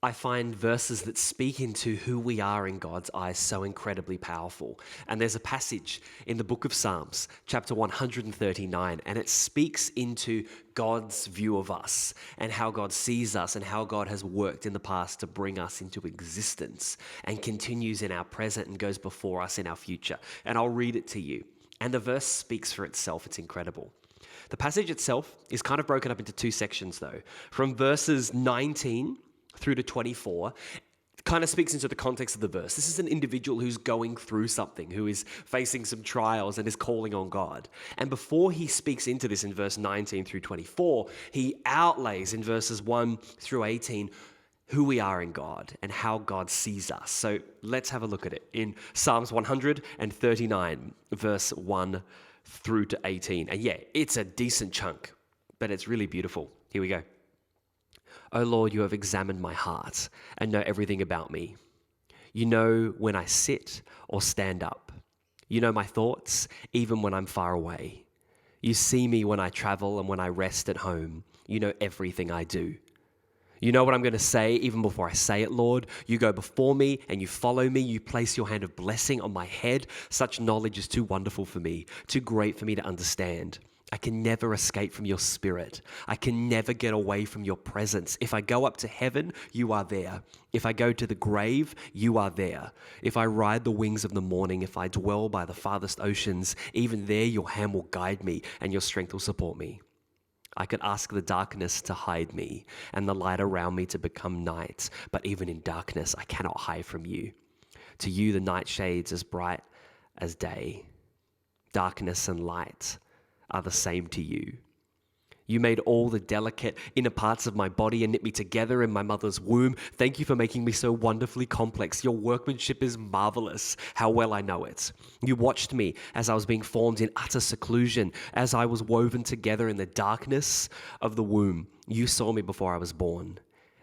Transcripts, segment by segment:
I find verses that speak into who we are in God's eyes so incredibly powerful. And there's a passage in the book of Psalms, chapter 139, and it speaks into God's view of us and how God sees us and how God has worked in the past to bring us into existence and continues in our present and goes before us in our future. And I'll read it to you. And the verse speaks for itself. It's incredible. The passage itself is kind of broken up into two sections, though. From verses 19 through to 24, kind of speaks into the context of the verse. This is an individual who's going through something, who is facing some trials and is calling on God. And before he speaks into this in verse 19 through 24, he outlays in verses 1 through 18 who we are in God and how God sees us. So let's have a look at it. In Psalms 139, verse 1 through to 18. And yeah, it's a decent chunk, but it's really beautiful. Here we go. O Lord, you have examined my heart and know everything about me. You know when I sit or stand up. You know my thoughts, even when I'm far away. You see me when I travel and when I rest at home. You know everything I do. You know what I'm going to say even before I say it, Lord. You go before me and you follow me. You place your hand of blessing on my head. Such knowledge is too wonderful for me, too great for me to understand. I can never escape from your spirit. I can never get away from your presence. If I go up to heaven, you are there. If I go to the grave, you are there. If I ride the wings of the morning, if I dwell by the farthest oceans, even there your hand will guide me and your strength will support me. I could ask the darkness to hide me and the light around me to become night, but even in darkness, I cannot hide from you. To you, the night shades as bright as day. Darkness and light are the same to you. You made all the delicate inner parts of my body and knit me together in my mother's womb. Thank you for making me so wonderfully complex. Your workmanship is marvelous. How well I know it. You watched me as I was being formed in utter seclusion, as I was woven together in the darkness of the womb. You saw me before I was born.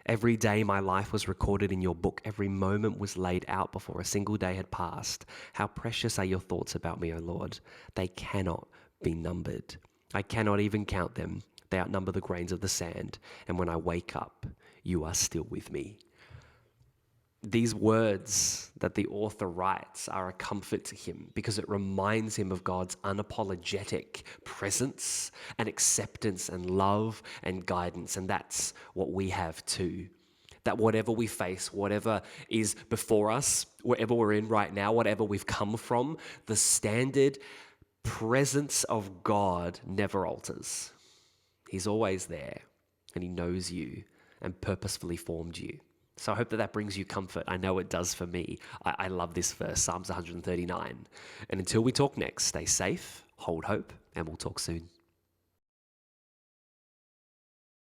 Every day my life was recorded in your book. Every moment was laid out before a single day had passed. How precious are your thoughts about me, O Lord. They cannot be numbered. I cannot even count them. They outnumber the grains of the sand. And when I wake up, you are still with me. These words that the author writes are a comfort to him because it reminds him of God's unapologetic presence and acceptance and love and guidance. And that's what we have too. That whatever we face, whatever is before us, wherever we're in right now, whatever we've come from, the standard presence of God never alters. He's always there and he knows you and purposefully formed you. So I hope that brings you comfort. I know it does for me. I love this verse, Psalms 139. And until we talk next, stay safe, hold hope, and we'll talk soon.